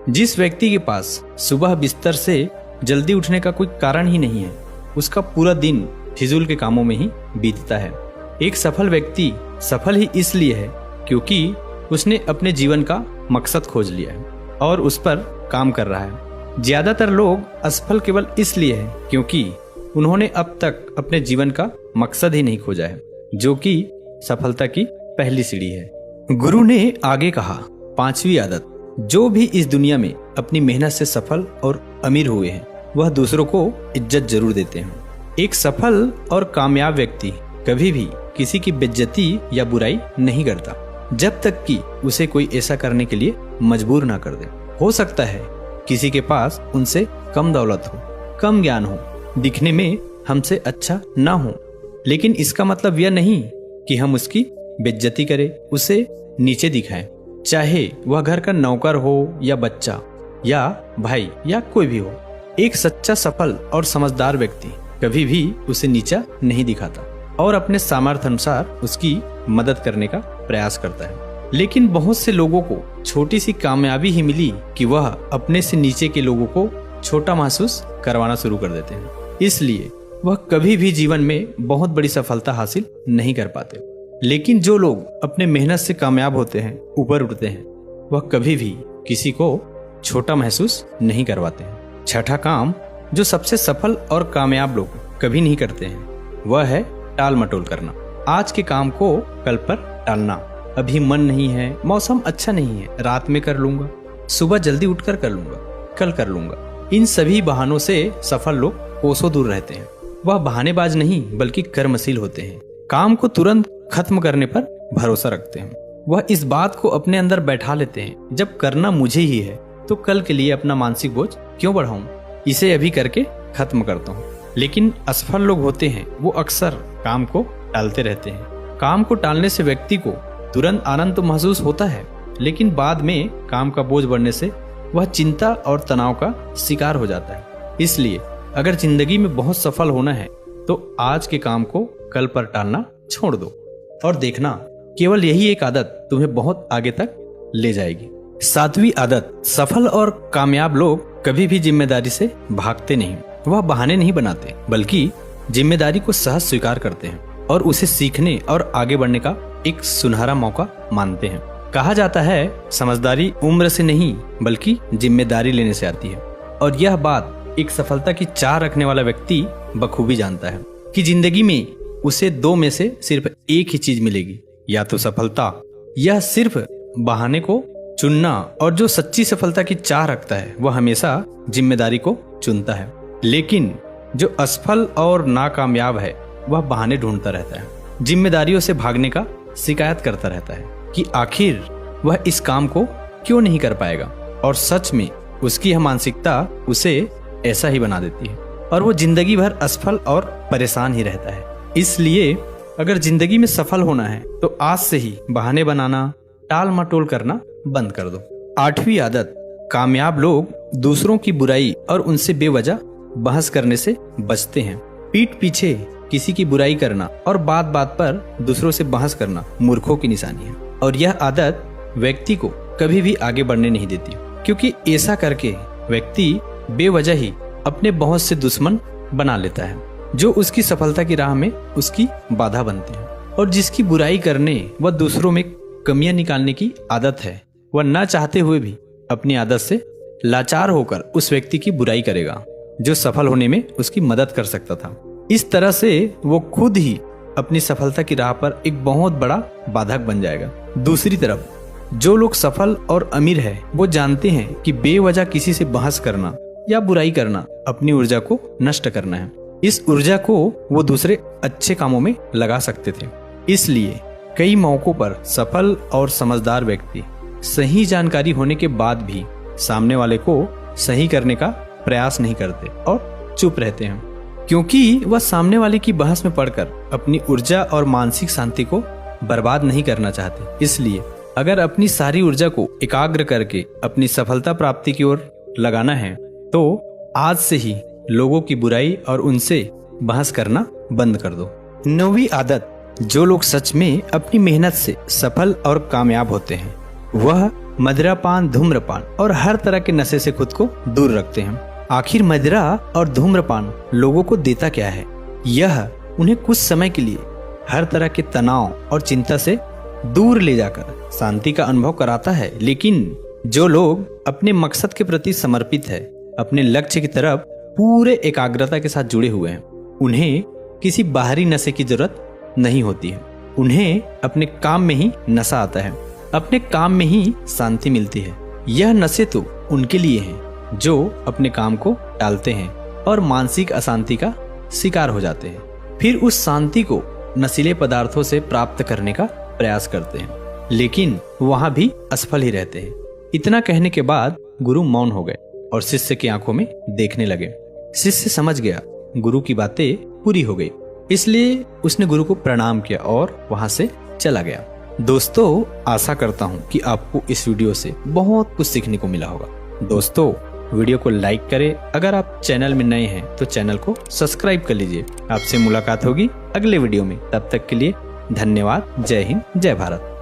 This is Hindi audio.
जिस व्यक्ति के पास सुबह बिस्तर से जल्दी उठने का कोई कारण ही नहीं है, उसका पूरा दिन फिजूल के कामों में ही बीतता है। एक सफल व्यक्ति सफल ही इसलिए है क्योंकि उसने अपने जीवन का मकसद खोज लिया है और उस पर काम कर रहा है। ज्यादातर लोग असफल केवल इसलिए है क्योंकि उन्होंने अब तक अपने जीवन का मकसद ही नहीं खोजा है, जो कि सफलता की पहली सीढ़ी है। गुरु ने आगे कहा, 5वीं आदत, जो भी इस दुनिया में अपनी मेहनत से सफल और अमीर हुए हैं वह दूसरों को इज्जत जरूर देते हैं। एक सफल और कामयाब व्यक्ति कभी भी किसी की बेइज्जती या बुराई नहीं करता जब तक कि उसे कोई ऐसा करने के लिए मजबूर ना कर दे। हो सकता है किसी के पास उनसे कम दौलत हो, कम ज्ञान हो, दिखने में हमसे अच्छा ना हो, लेकिन इसका मतलब यह नहीं कि हम उसकी बेइज्जती करें, उसे नीचे दिखाएं। चाहे वह घर का नौकर हो या बच्चा या भाई या कोई भी हो, एक सच्चा सफल और समझदार व्यक्ति कभी भी उसे नीचा नहीं दिखाता और अपने सामर्थ्य अनुसार उसकी मदद करने का प्रयास करता है। लेकिन बहुत से लोगों को छोटी सी कामयाबी ही मिली कि वह अपने से नीचे के लोगों को छोटा महसूस करवाना शुरू कर देते हैं, इसलिए वह कभी भी जीवन में बहुत बड़ी सफलता हासिल नहीं कर पाते। लेकिन जो लोग अपने मेहनत से कामयाब होते हैं, ऊपर उठते हैं, वह कभी भी किसी को छोटा महसूस नहीं करवाते हैं। छठा काम जो सबसे सफल और कामयाब लोग कभी नहीं करते हैं वह है टाल मटोल करना। आज के काम को कल पर टालना, अभी मन नहीं है, मौसम अच्छा नहीं है, रात में कर लूंगा, सुबह जल्दी उठकर कर लूंगा, कल कर लूंगा। इन सभी बहानों से सफल लोग कोसों दूर रहते हैं। वह बहानेबाज नहीं बल्कि कर्मशील होते हैं। काम को तुरंत खत्म करने पर भरोसा रखते हैं। वह इस बात को अपने अंदर बैठा लेते हैं, जब करना मुझे ही है तो कल के लिए अपना मानसिक बोझ क्यों बढ़ाऊं, इसे अभी करके खत्म करता हूँ। लेकिन असफल लोग होते हैं वो अक्सर काम को टालते रहते हैं। काम को टालने से व्यक्ति को तुरंत आनंद तो महसूस होता है, लेकिन बाद में काम का बोझ बढ़ने से वह चिंता और तनाव का शिकार हो जाता है। इसलिए अगर जिंदगी में बहुत सफल होना है तो आज के काम को कल पर टालना छोड़ दो और देखना केवल यही एक आदत तुम्हें बहुत आगे तक ले जाएगी। 7वीं आदत, सफल और कामयाब लोग कभी भी जिम्मेदारी से भागते नहीं। वह बहाने नहीं बनाते बल्कि जिम्मेदारी को सहज स्वीकार करते हैं और उसे सीखने और आगे बढ़ने का एक सुनहरा मौका मानते हैं। कहा जाता है समझदारी उम्र से नहीं बल्कि जिम्मेदारी लेने से आती है, और यह बात एक सफलता की चाह रखने वाला व्यक्ति बखूबी जानता है कि जिंदगी में उसे 2 में से सिर्फ एक ही चीज मिलेगी, या तो सफलता या सिर्फ बहाने को चुनना। और जो सच्ची सफलता की चाह रखता है वह हमेशा जिम्मेदारी को चुनता है। लेकिन जो असफल और नाकामयाब है वह बहाने ढूंढता रहता है, जिम्मेदारियों से भागने का शिकायत करता रहता है कि आखिर वह इस काम को क्यों नहीं कर पाएगा। और सच में उसकी यह मानसिकता उसे ऐसा ही बना देती है और वो जिंदगी भर असफल और परेशान ही रहता है। इसलिए अगर जिंदगी में सफल होना है तो आज से ही बहाने बनाना, टाल मटोल करना बंद कर दो। 8वीं आदत, कामयाब लोग दूसरों की बुराई और उनसे बेवजह बहस करने से बचते हैं। पीठ पीछे किसी की बुराई करना और बात बात पर दूसरों से बहस करना मूर्खों की निशानी है, और यह आदत व्यक्ति को कभी भी आगे बढ़ने नहीं देती, क्योंकि ऐसा करके व्यक्ति बेवजह ही अपने बहुत से दुश्मन बना लेता है जो उसकी सफलता की राह में उसकी बाधा बनते हैं। और जिसकी बुराई करने व दूसरों में कमियां निकालने की आदत है वह न चाहते हुए भी अपनी आदत से लाचार होकर उस व्यक्ति की बुराई करेगा जो सफल होने में उसकी मदद कर सकता था। इस तरह से वो खुद ही अपनी सफलता की राह पर एक बहुत बड़ा बाधक बन जाएगा। दूसरी तरफ जो लोग सफल और अमीर है वो जानते हैं कि बेवजह किसी से बहस करना या बुराई करना अपनी ऊर्जा को नष्ट करना है। इस ऊर्जा को वो दूसरे अच्छे कामों में लगा सकते थे। इसलिए कई मौकों पर सफल और समझदार व्यक्ति सही जानकारी होने के बाद भी सामने वाले को सही करने का प्रयास नहीं करते और चुप रहते हैं, क्योंकि वह सामने वाले की बहस में पड़कर अपनी ऊर्जा और मानसिक शांति को बर्बाद नहीं करना चाहते। इसलिए अगर अपनी सारी ऊर्जा को एकाग्र करके अपनी सफलता प्राप्ति की ओर लगाना है तो आज से ही लोगों की बुराई और उनसे बहस करना बंद कर दो। 9वीं आदत, जो लोग सच में अपनी मेहनत से सफल और कामयाब होते हैं वह मदिरापान, धूम्रपान और हर तरह के नशे से खुद को दूर रखते हैं। आखिर मदिरा और धूम्रपान लोगों को देता क्या है? यह उन्हें कुछ समय के लिए हर तरह के तनाव और चिंता से दूर ले जाकर शांति का अनुभव कराता है। लेकिन जो लोग अपने मकसद के प्रति समर्पित है, अपने लक्ष्य की तरफ पूरे एकाग्रता के साथ जुड़े हुए हैं, उन्हें किसी बाहरी नशे की जरूरत नहीं होती है। उन्हें अपने काम में ही नशा आता है, अपने काम में ही शांति मिलती है। यह नशे तो उनके लिए हैं जो अपने काम को टालते हैं और मानसिक अशांति का शिकार हो जाते हैं, फिर उस शांति को नशीले पदार्थों से प्राप्त करने का प्रयास करते हैं, लेकिन वहां भी असफल ही रहते हैं। इतना कहने के बाद गुरु मौन हो गए और शिष्य की आंखों में देखने लगे। शिष्य समझ गया गुरु की बातें पूरी हो गई, इसलिए उसने गुरु को प्रणाम किया और वहां से चला गया। दोस्तों, आशा करता हूं कि आपको इस वीडियो से बहुत कुछ सीखने को मिला होगा। दोस्तों, वीडियो को लाइक करें। अगर आप चैनल में नए हैं तो चैनल को सब्सक्राइब कर लीजिए। आपसे मुलाकात होगी अगले वीडियो में। तब तक के लिए धन्यवाद। जय हिंद, जय भारत।